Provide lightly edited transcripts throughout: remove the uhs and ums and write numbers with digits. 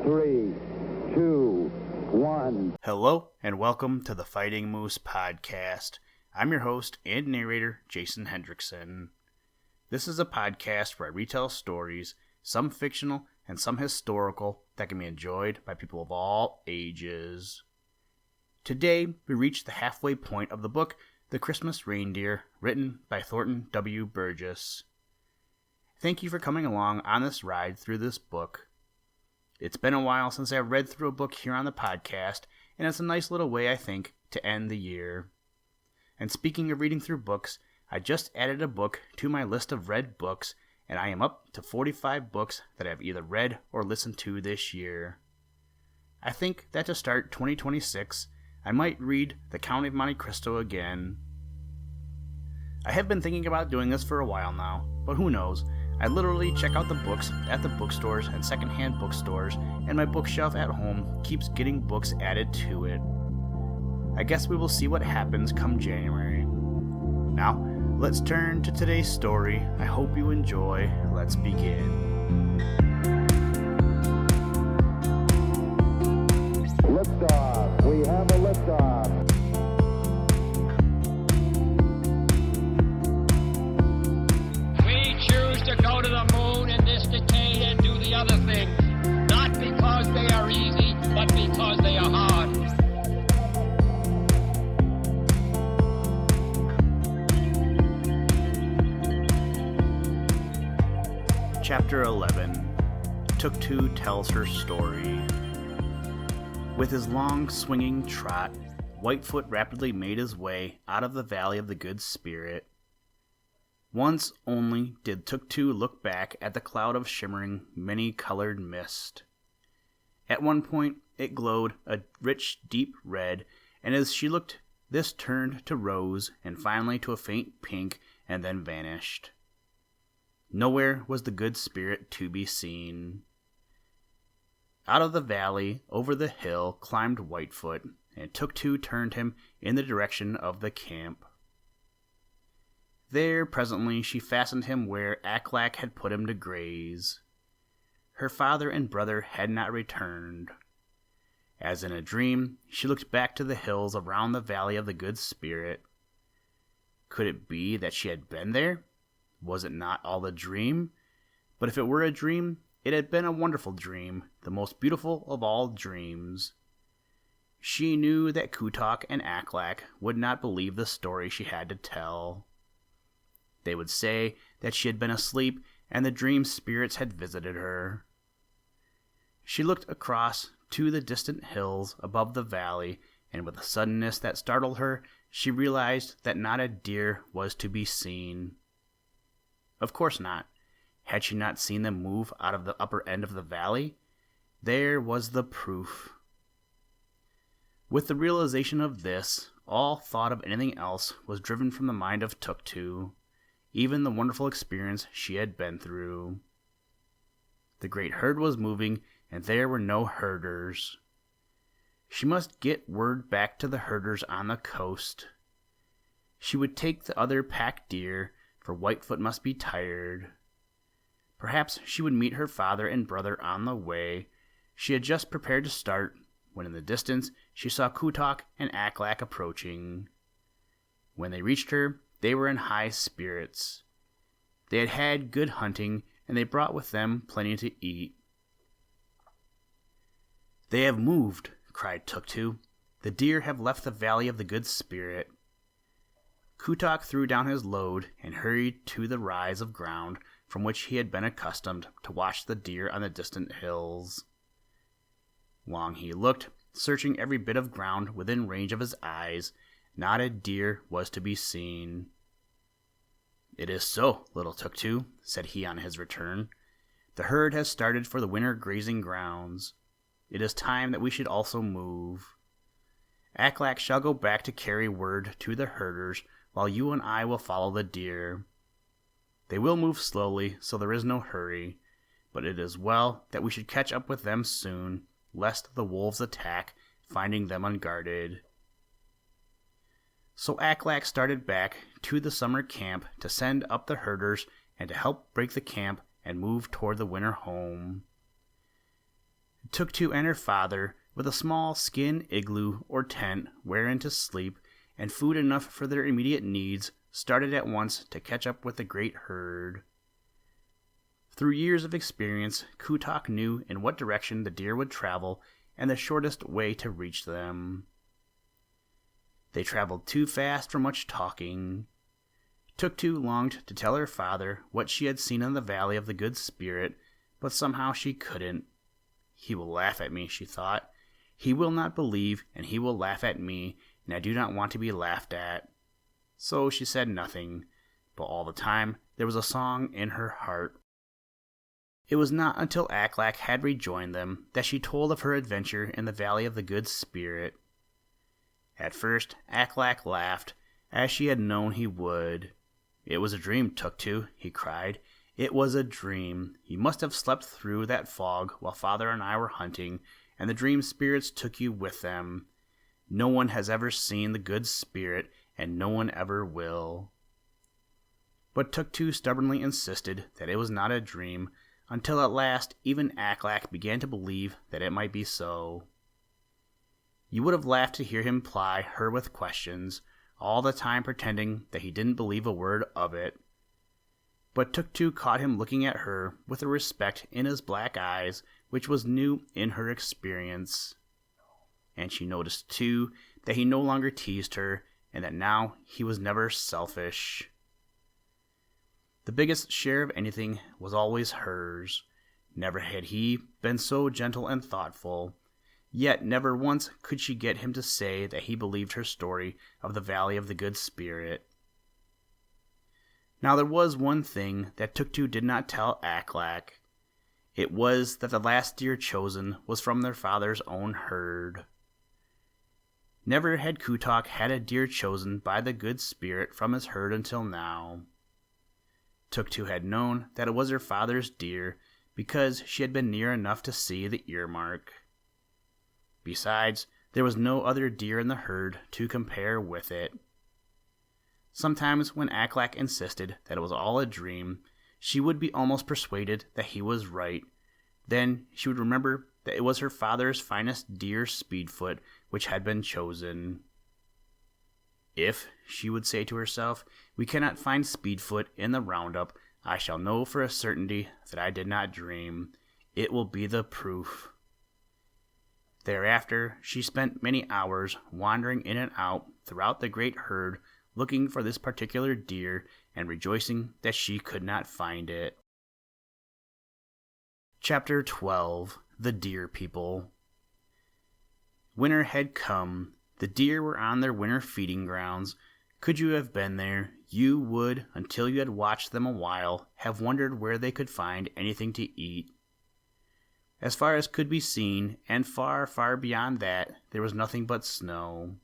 3, 2, 1. Hello, and welcome to the Fighting Moose Podcast. I'm your host and narrator, Jason Hendrickson. This is a podcast where I retell stories, some fictional and some historical, that can be enjoyed by people of all ages. Today, we reach the halfway point of the book, The Christmas Reindeer, written by Thornton W. Burgess. Thank you for coming along on this ride through this book. It's been a while since I've read through a book here on the podcast, and it's a nice little way, I think, to end the year. And speaking of reading through books, I just added a book to my list of read books, and I am up to 45 books that I've either read or listened to this year. I think that to start 2026, I might read The Count of Monte Cristo again. I have been thinking about doing this for a while now, but who knows? I literally check out the books at the bookstores and secondhand bookstores, and my bookshelf at home keeps getting books added to it. I guess we will see what happens come January. Now, let's turn to today's story. I hope you enjoy. Let's begin. Liftoff. We have a liftoff. We choose to go to the moon in this decade and do the other things, not because they are easy, but because they are hard. Chapter 11. Tuk-Tu tells her story. With his long, swinging trot, Whitefoot rapidly made his way out of the Valley of the Good Spirit. Once only did Tuk-Tu look back at the cloud of shimmering, many-colored mist. At one point, it glowed a rich, deep red, and as she looked, this turned to rose, and finally to a faint pink, and then vanished. Nowhere was the Good Spirit to be seen. Out of the valley, over the hill, climbed Whitefoot, and Tuk-Tu turned him in the direction of the camp. There, presently, she fastened him where Aklak had put him to graze. Her father and brother had not returned. As in a dream, she looked back to the hills around the Valley of the Good Spirit. Could it be that she had been there? Was it not all a dream? But if it were a dream, it had been a wonderful dream, the most beautiful of all dreams. She knew that Kutok and Aklak would not believe the story she had to tell. They would say that she had been asleep and the dream spirits had visited her. She looked across to the distant hills above the valley, and with a suddenness that startled her, she realized that not a deer was to be seen. Of course not. Had she not seen them move out of the upper end of the valley? There was the proof. With the realization of this, all thought of anything else was driven from the mind of Tuk-Tu, even the wonderful experience she had been through. The great herd was moving, and there were no herders. She must get word back to the herders on the coast. She would take the other pack deer, for Whitefoot must be tired. Perhaps she would meet her father and brother on the way. She had just prepared to start, when in the distance she saw Kutok and Aklak approaching. When they reached her, they were in high spirits. They had had good hunting, and they brought with them plenty to eat. "They have moved," cried Tuk-Tu. "The deer have left the Valley of the Good Spirit." Kutok threw down his load and hurried to the rise of ground from which he had been accustomed to watch the deer on the distant hills. Long he looked, searching every bit of ground within range of his eyes. Not a deer was to be seen. "It is so, little Tuk-Tu," said he on his return. "The herd has started for the winter grazing grounds. It is time that we should also move. Aklak shall go back to carry word to the herders, while you and I will follow the deer. They will move slowly, so there is no hurry, but it is well that we should catch up with them soon, lest the wolves attack, finding them unguarded." So Aklak started back to the summer camp to send up the herders and to help break the camp and move toward the winter home. Tuk-Tuk and her father, with a small skin igloo or tent wherein to sleep, and food enough for their immediate needs, started at once to catch up with the great herd. Through years of experience, Kutok knew in what direction the deer would travel and the shortest way to reach them. They traveled too fast for much talking. Tuk-Tuk longed to tell her father what she had seen in the Valley of the Good Spirit, but somehow she couldn't. He will laugh at me, she thought. He will not believe, and he will laugh at me, and I do not want to be laughed at. So she said nothing, but all the time there was a song in her heart. It was not until Aklak had rejoined them that she told of her adventure in the Valley of the Good Spirit. At first, Aklak laughed, as she had known he would. "It was a dream, Tuk-Tuk," he cried. "It was a dream. You must have slept through that fog while Father and I were hunting, and the dream spirits took you with them. No one has ever seen the Good Spirit, and no one ever will." But Tuk-Tuk stubbornly insisted that it was not a dream, until at last even Aklak began to believe that it might be so. You would have laughed to hear him ply her with questions, all the time pretending that he didn't believe a word of it. But Tuk-Tuk caught him looking at her with a respect in his black eyes which was new in her experience. And she noticed, too, that he no longer teased her, and that now he was never selfish. The biggest share of anything was always hers. Never had he been so gentle and thoughtful. Yet never once could she get him to say that he believed her story of the Valley of the Good Spirit. Now there was one thing that Tuk-Tuk did not tell Aklak. It was that the last deer chosen was from their father's own herd. Never had Kutok had a deer chosen by the Good Spirit from his herd until now. Tuk-Tuk had known that it was her father's deer because she had been near enough to see the earmark. Besides, there was no other deer in the herd to compare with it. Sometimes when Aklak insisted that it was all a dream, she would be almost persuaded that he was right. Then she would remember that it was her father's finest deer, Speedfoot, which had been chosen. "If," she would say to herself, "we cannot find Speedfoot in the roundup, I shall know for a certainty that I did not dream. It will be the proof." Thereafter, she spent many hours wandering in and out throughout the great herd, looking for this particular deer and rejoicing that she could not find it. Chapter 12. The Deer People. Winter had come. The deer were on their winter feeding grounds. Could you have been there, you would, until you had watched them a while, have wondered where they could find anything to eat. As far as could be seen, and far, far beyond that, there was nothing but snow.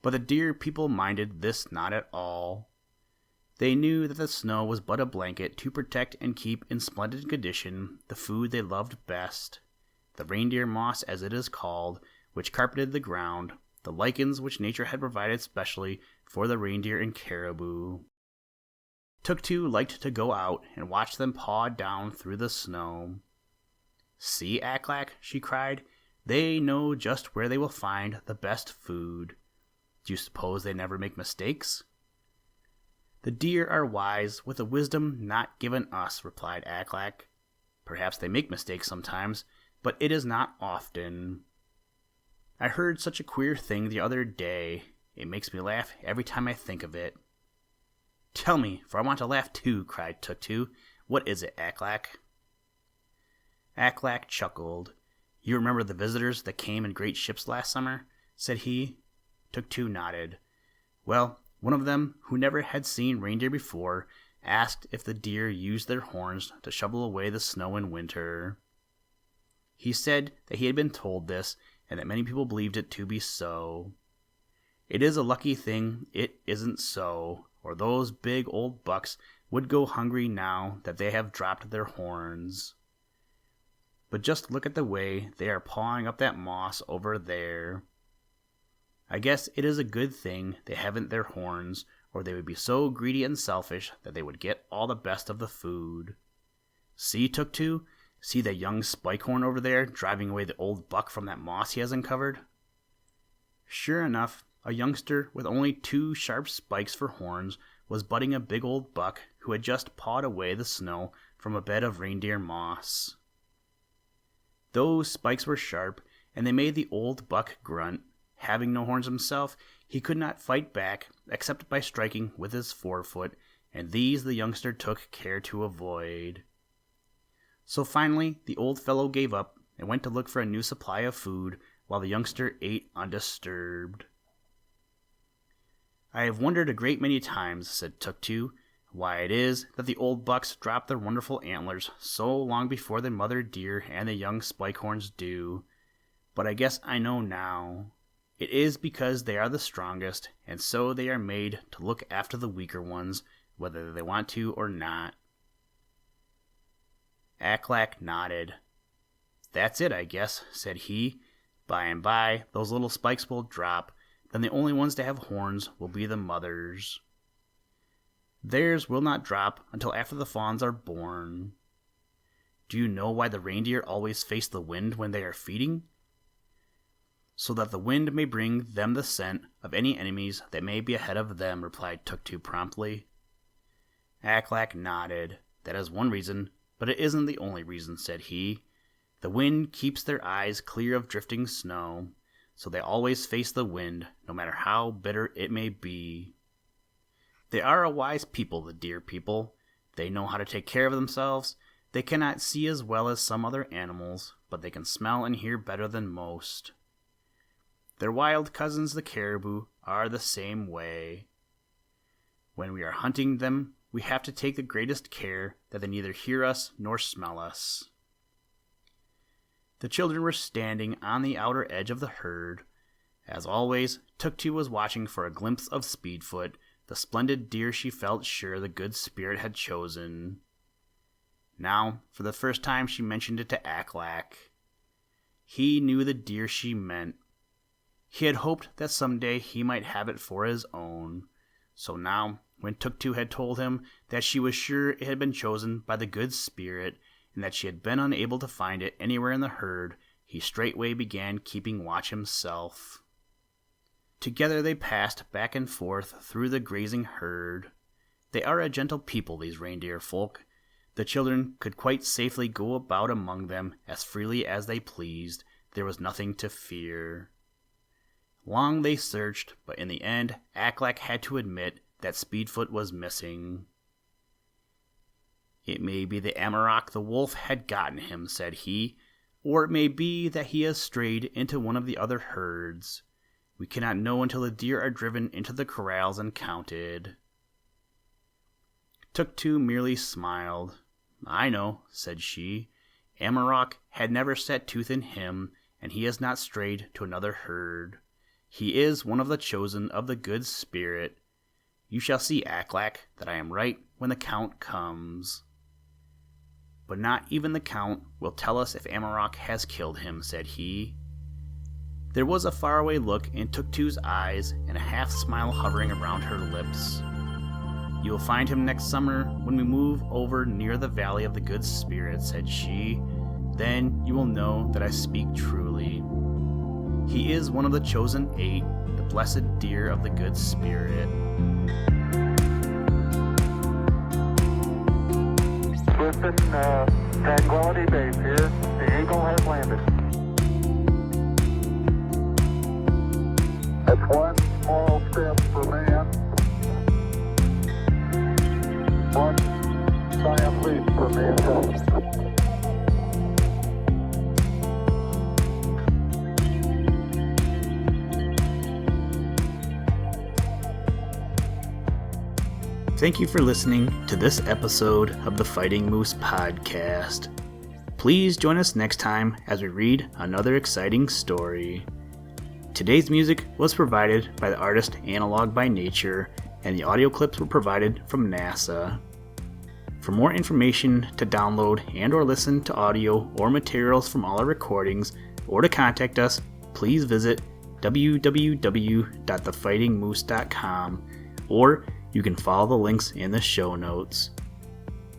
But the deer people minded this not at all. They knew that the snow was but a blanket to protect and keep in splendid condition the food they loved best, the reindeer moss as it is called, which carpeted the ground, the lichens which nature had provided specially for the reindeer and caribou. Tuk-Tuk liked to go out and watch them paw down through the snow. "See, Aklak," she cried, "they know just where they will find the best food. Do you suppose they never make mistakes?" "The deer are wise with a wisdom not given us," replied Aklak. "Perhaps they make mistakes sometimes, but it is not often. I heard such a queer thing the other day. It makes me laugh every time I think of it." "Tell me, for I want to laugh too," cried Tuk-Tuk. "What is it, Aklak?" Aklak chuckled. "You remember the visitors that came in great ships last summer?" said he. Tuk-Tuk nodded. "Well, one of them, who never had seen reindeer before, asked if the deer used their horns to shovel away the snow in winter. He said that he had been told this, and that many people believed it to be so. It is a lucky thing it isn't so, or those big old bucks would go hungry now that they have dropped their horns. But just look at the way they are pawing up that moss over there. I guess it is a good thing they haven't their horns, or they would be so greedy and selfish that they would get all the best of the food. See, Tuk-Tuk, See that young Spikehorn over there driving away the old buck from that moss he has uncovered? Sure enough, a youngster with only 2 sharp spikes for horns was butting a big old buck who had just pawed away the snow from a bed of reindeer moss. Those spikes were sharp, and they made the old buck grunt. Having no horns himself, he could not fight back except by striking with his forefoot, and these the youngster took care to avoid. So finally, the old fellow gave up and went to look for a new supply of food, while the youngster ate undisturbed. I have wondered a great many times, said Tuk-Tu, why it is that the old bucks drop their wonderful antlers so long before the mother deer and the young Spikehorns do. But I guess I know now. It is because they are the strongest, and so they are made to look after the weaker ones, whether they want to or not. Aklak nodded. That's it, I guess, said he. By and by, those little spikes will drop. Then the only ones to have horns will be the mothers. Theirs will not drop until after the fawns are born. Do you know why the reindeer always face the wind when they are feeding? So that the wind may bring them the scent of any enemies that may be ahead of them, replied Tuk-Tu promptly. Aklak nodded. That is one reason, but it isn't the only reason, said he. The wind keeps their eyes clear of drifting snow, so they always face the wind, no matter how bitter it may be. They are a wise people, the deer people. They know how to take care of themselves. They cannot see as well as some other animals, but they can smell and hear better than most. Their wild cousins, the caribou, are the same way. When we are hunting them, we have to take the greatest care that they neither hear us nor smell us. The children were standing on the outer edge of the herd. As always, Tuk-Tu was watching for a glimpse of Speedfoot, the splendid deer she felt sure the good spirit had chosen. Now, for the first time, she mentioned it to Aklak. He knew the deer she meant. He had hoped that someday he might have it for his own. So now, when Tuk-Tu had told him that she was sure it had been chosen by the good spirit, and that she had been unable to find it anywhere in the herd, he straightway began keeping watch himself. Together they passed back and forth through the grazing herd. They are a gentle people, these reindeer folk. The children could quite safely go about among them as freely as they pleased. There was nothing to fear. Long they searched, but in the end, Aklak had to admit that Speedfoot was missing. It may be the Amarok the wolf had gotten him, said he, or it may be that he has strayed into one of the other herds. We cannot know until the deer are driven into the corrals and counted. Tuk-Tu merely smiled. I know, said she. Amarok had never set tooth in him, and he has not strayed to another herd. He is one of the chosen of the good spirit. You shall see, Aklak, that I am right when the count comes. But not even the count will tell us if Amarok has killed him, said he. There was a faraway look in Tuk-Tu's eyes and a half-smile hovering around her lips. You will find him next summer when we move over near the Valley of the Good Spirit, said she. Then you will know that I speak truly. He is one of the chosen 8, the blessed deer of the Good Spirit. Listen, Tranquility Base here. The Eagle has landed. That's one small step for man, one giant leap for mankind. Thank you for listening to this episode of the Fighting Moose podcast. Please join us next time as we read another exciting story. Today's music was provided by the artist Analog by Nature, and the audio clips were provided from NASA. For more information to download and or listen to audio or materials from all our recordings, or to contact us, please visit www.thefightingmoose.com, or you can follow the links in the show notes.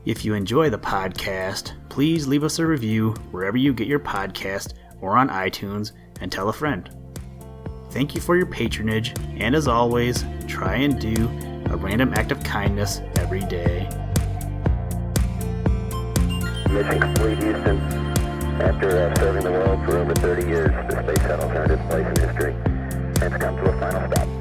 If you enjoy the podcast, please leave us a review wherever you get your podcast or on iTunes, and tell a friend. Thank you for your patronage, and as always, try and do a random act of kindness every day. Mission complete, Houston. After serving the world for over 30 years, the space shuttle turned its place in history and has come to a final stop.